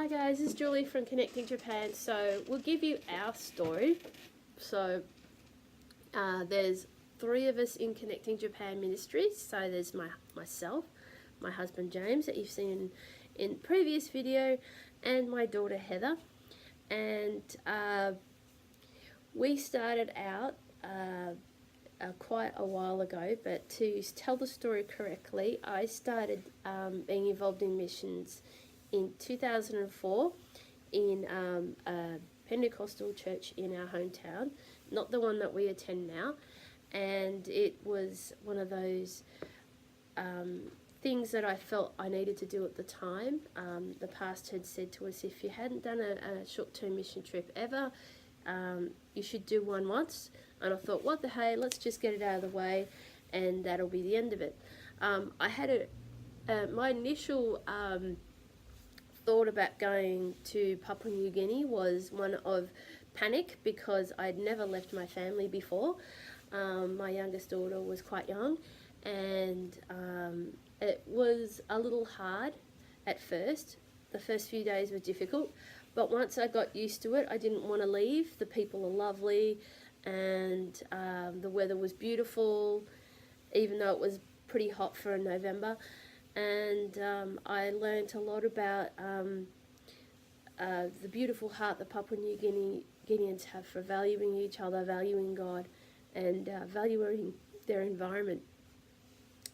Hi guys, this is Julie from Connecting Japan. So we'll give you our story. So there's 3 of us in Connecting Japan Ministries. So there's myself, my husband James that you've seen in previous video, and my daughter Heather. And we started out quite a while ago, but to tell the story correctly, I started being involved in missions in 2004 in a Pentecostal church in our hometown, not the one that we attend now. And it was one of those things that I felt I needed to do at the time. The pastor had said to us, if you hadn't done a short-term mission trip ever, you should do one once. And I thought, what the hey, let's just get it out of the way and that'll be the end of it. I had my initial thought about going to Papua New Guinea was one of panic, because I'd never left my family before. My youngest daughter was quite young, and it was a little hard at first. The first few days were difficult, but once I got used to it, I didn't want to leave. The people are lovely, and the weather was beautiful, even though it was pretty hot for November. And I learnt a lot about the beautiful heart that Papua New Guineans have for valuing each other, valuing God, and valuing their environment.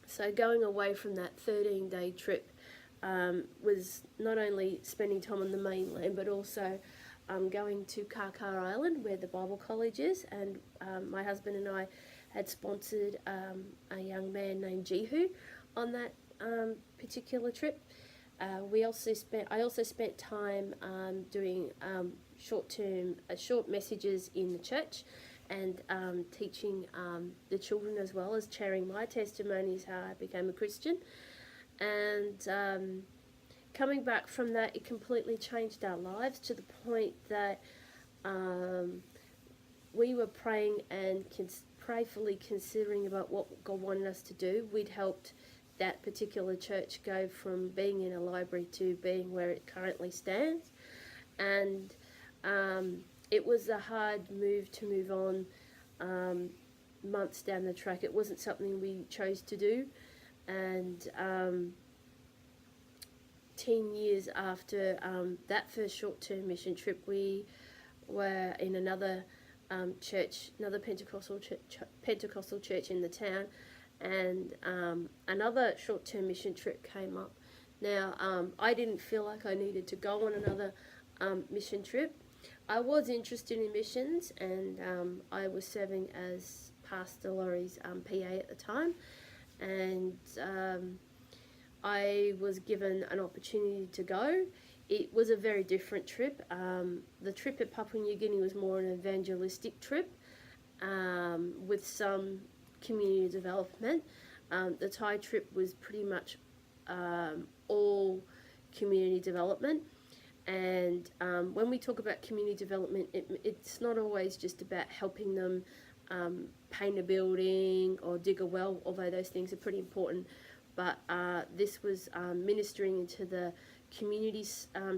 So going away from that 13-day trip was not only spending time on the mainland, but also going to Karkar Island, where the Bible College is. And my husband and I had sponsored a young man named Jihu on that particular trip. I also spent time doing short messages in the church, and teaching the children, as well as sharing my testimonies how I became a Christian. And coming back from that, it completely changed our lives, to the point that we were praying and prayerfully considering about what God wanted us to do. We'd helped that particular church go from being in a library to being where it currently stands. And it was a hard move to move on months down the track. It wasn't something we chose to do. And 10 years after that first short-term mission trip, we were in another church, another Pentecostal church in the town, and another short-term mission trip came up. Now, I didn't feel like I needed to go on another mission trip. I was interested in missions, and I was serving as Pastor Laurie's PA at the time, and I was given an opportunity to go. It was a very different trip. The trip at Papua New Guinea was more an evangelistic trip with some community development. The Thai trip was pretty much all community development. And when we talk about community development, it's not always just about helping them paint a building or dig a well, although those things are pretty important. But this was ministering into the community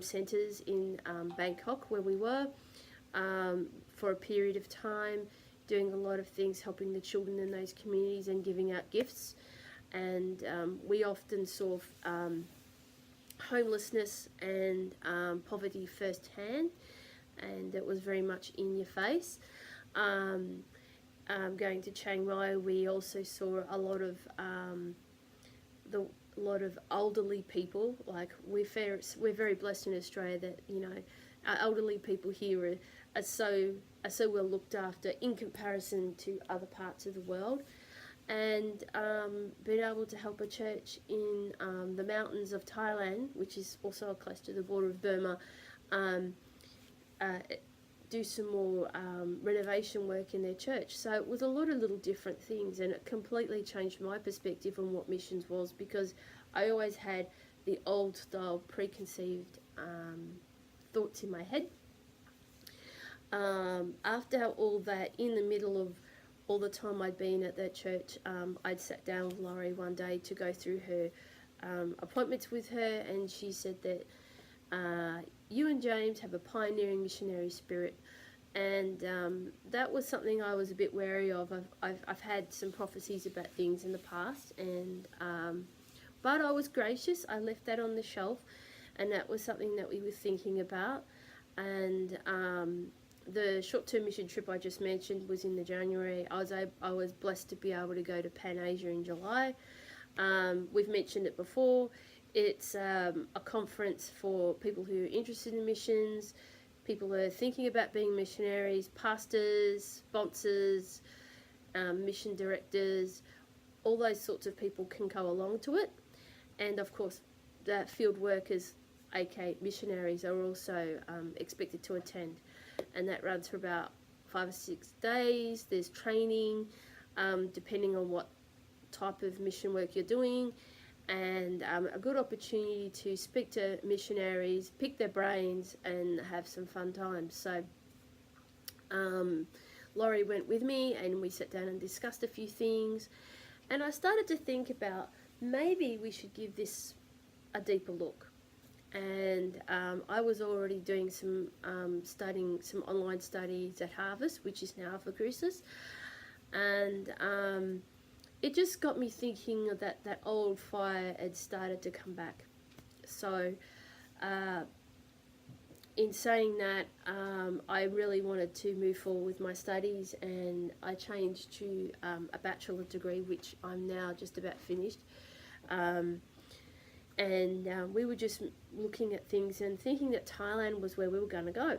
centres in Bangkok, where we were, for a period of time, doing a lot of things, helping the children in those communities and giving out gifts. And we often saw homelessness and poverty firsthand, and it was very much in your face. Going to Chiang Mai, we also saw a lot of elderly people. Like, we're very blessed in Australia that, you know, our elderly people here are so well looked after in comparison to other parts of the world. And being able to help a church in the mountains of Thailand, which is also close to the border of Burma, do some more renovation work in their church. So it was a lot of little different things, and it completely changed my perspective on what missions was, because I always had the old style preconceived thoughts in my head. After all that, in the middle of all the time I'd been at that church, I'd sat down with Laurie one day to go through her appointments with her, and she said that you and James have a pioneering missionary spirit, and that was something I was a bit wary of. I've had some prophecies about things in the past, and but I was gracious. I left that on the shelf, and that was something that we were thinking about. And the short-term mission trip I just mentioned was in the January. I was blessed to be able to go to Pan Asia in July. We've mentioned it before. It's a conference for people who are interested in missions, people who are thinking about being missionaries, pastors, sponsors, mission directors, all those sorts of people can go along to it. And of course, the field workers, aka missionaries, are also expected to attend. And that runs for about 5 or 6 days. There's training, depending on what type of mission work you're doing, and a good opportunity to speak to missionaries, pick their brains, and have some fun times. So Laurie went with me, and we sat down and discussed a few things, and I started to think about maybe we should give this a deeper look. And I was already doing some studying some online studies at Harvest, which is now for Crucis, and it just got me thinking that old fire had started to come back. So in saying that, I really wanted to move forward with my studies, and I changed to a bachelor degree, which I'm now just about finished. And we were just looking at things and thinking that Thailand was where we were going to go.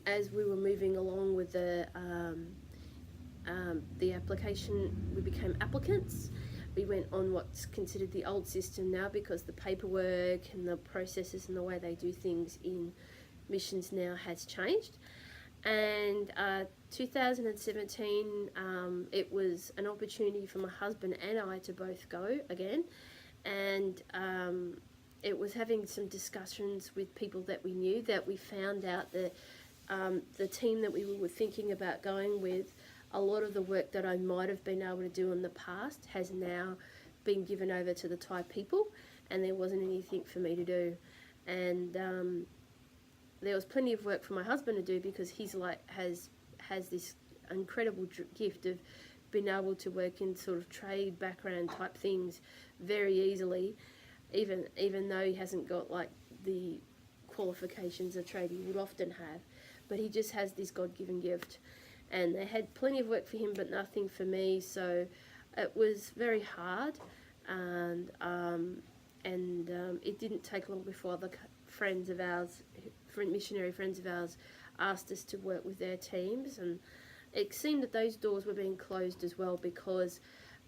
As we were moving along with the application, we became applicants. We went on what's considered the old system now, because the paperwork and the processes and the way they do things in missions now has changed. And 2017, it was an opportunity for my husband and I to both go again. And it was having some discussions with people that we knew, that we found out that the team that we were thinking about going with, a lot of the work that I might have been able to do in the past has now been given over to the Thai people, and there wasn't anything for me to do. And there was plenty of work for my husband to do, because he's has this incredible gift of being able to work in sort of trade background type things very easily, even though he hasn't got like the qualifications a tradie would often have, but he just has this God-given gift. And they had plenty of work for him, but nothing for me. So it was very hard, and it didn't take long before other friends of ours, missionary friends of ours, asked us to work with their teams. And it seemed that those doors were being closed as well, because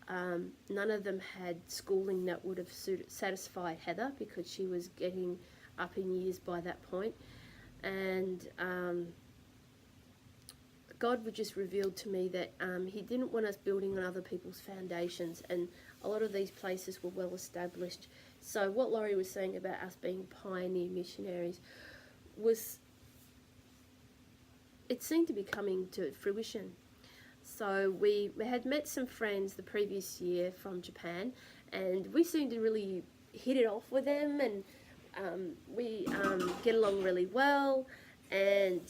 none of them had schooling that would have satisfied Heather, because she was getting up in years by that point. And God would just revealed to me that he didn't want us building on other people's foundations, and a lot of these places were well established. So what Laurie was saying about us being pioneer missionaries it seemed to be coming to fruition. So we had met some friends the previous year from Japan, and we seemed to really hit it off with them, and we get along really well. And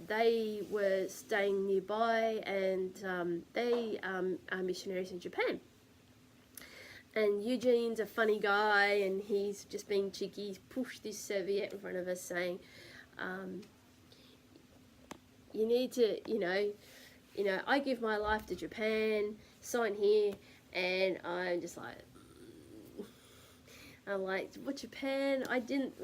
they were staying nearby, and they are missionaries in Japan. And Eugene's a funny guy, and he's just being cheeky. He's pushed this serviette in front of us saying, you need to, I give my life to Japan, sign here. And I'm just like, what, Japan?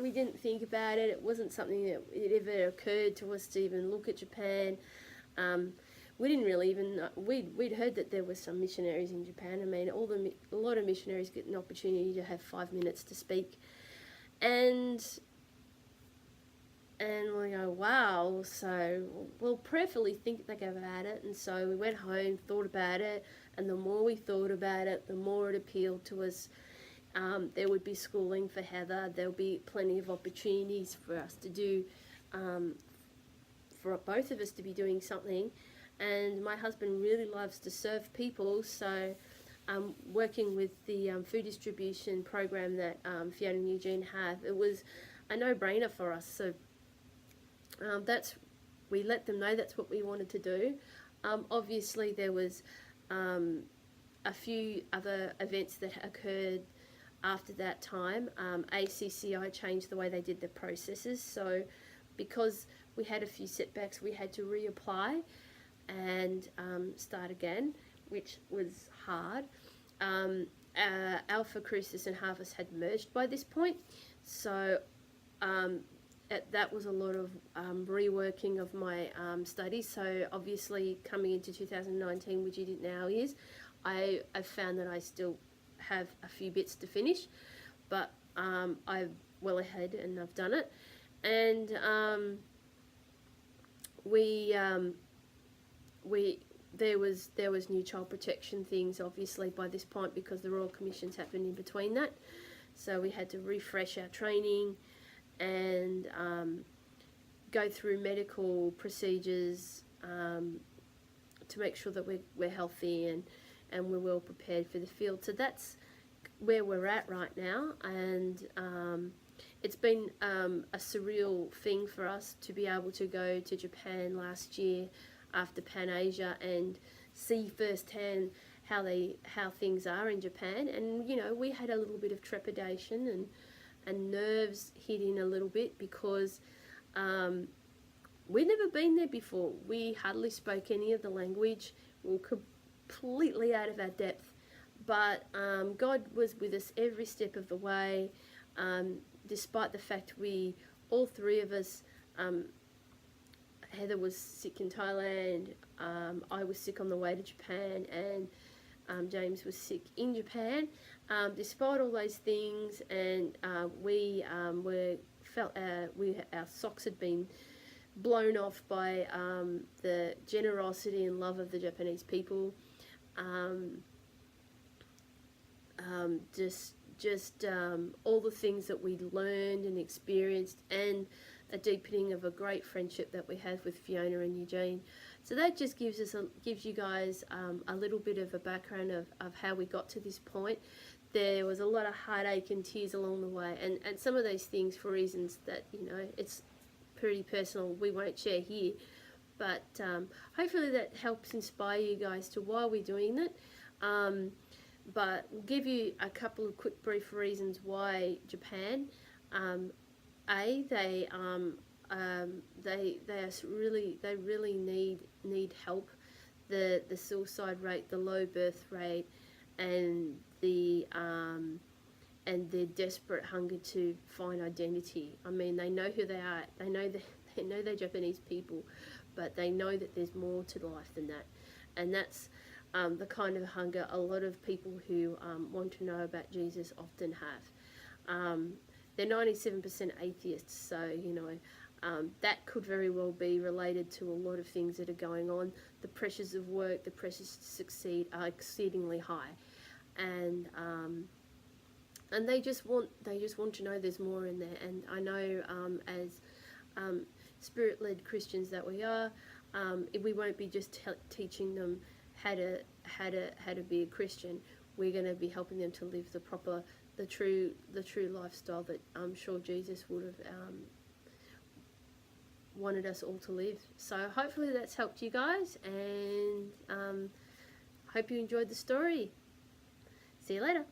We didn't think about it. It wasn't something that it ever occurred to us to even look at Japan. We didn't really even know. We'd heard that there were some missionaries in Japan. I mean, a lot of missionaries get an opportunity to have 5 minutes to speak. And we go, wow, so we'll prayerfully think about it. And so we went home, thought about it, and the more we thought about it, the more it appealed to us. There would be schooling for Heather. There'll be plenty of opportunities for us to do, for both of us to be doing something. And my husband really loves to serve people, so working with the food distribution program that Fiona and Eugene have, it was a no-brainer for us. So we let them know that's what we wanted to do. Obviously, there was a few other events that occurred after that time. ACCI changed the way they did their processes, so because we had a few setbacks, we had to reapply and start again, which was hard. Alpha, Crucis and Harvest had merged by this point, so that was a lot of reworking of my studies. So obviously coming into 2019, which it now is, I found that I still have a few bits to finish, but I'm well ahead and I've done it. And there was new child protection things obviously by this point, because the Royal Commissions happened in between that, so we had to refresh our training and go through medical procedures to make sure that we're healthy and we're well prepared for the field. So that's where we're at right now, and it's been a surreal thing for us to be able to go to Japan last year after Pan Asia and see firsthand how things are in Japan. And you know, we had a little bit of trepidation and nerves hitting a little bit, because we'd never been there before. We hardly spoke any of the language. We were completely out of our depth, but God was with us every step of the way, despite the fact all three of us, Heather was sick in Thailand, I was sick on the way to Japan, and James was sick in Japan. Despite all those things, and our socks had been blown off by the generosity and love of the Japanese people. Just all the things that we learned and experienced, and a deepening of a great friendship that we have with Fiona and Eugene. So that just gives you guys a little bit of a background of how we got to this point. There was a lot of heartache and tears along the way, and some of those things, for reasons that, you know, it's pretty personal, we won't share here. But hopefully that helps inspire you guys to why we're doing that. But we'll give you a couple of quick brief reasons why Japan. They really need help. The suicide rate, the low birth rate, and their desperate hunger to find identity. I mean, they know who they are. They know they're Japanese people, but they know that there's more to life than that, and that's the kind of hunger a lot of people who want to know about Jesus often have. They're 97% atheists, so you know, that could very well be related to a lot of things that are going on. The pressures of work, the pressures to succeed are exceedingly high, and they just want to know there's more in there. And I know as spirit-led Christians that we are, we won't be just teaching them how to be a Christian. We're going to be helping them to live the true lifestyle that I'm sure Jesus would have wanted us all to live. So hopefully that's helped you guys, and hope you enjoyed the story. See you later.